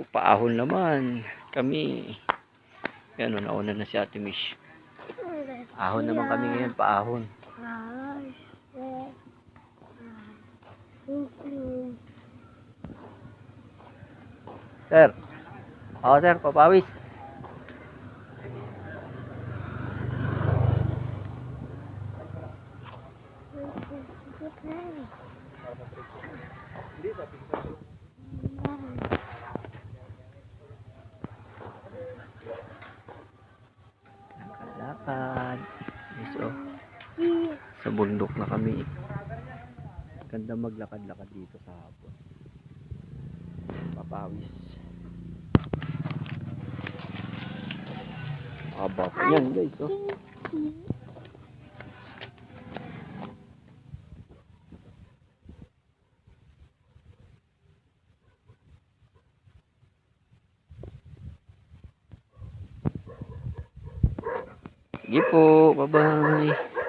paahon naman kami. Yan o, nauna na si Ate Mish. Ahon naman kami ngayon, paahon. Sir. Oo sir, papawis. Lakad. So, sa bundok na kami. Ganda maglakad-lakad dito sa hapon. Papawis. Haba pa yan guys. Oh. Sige po, bye-bye.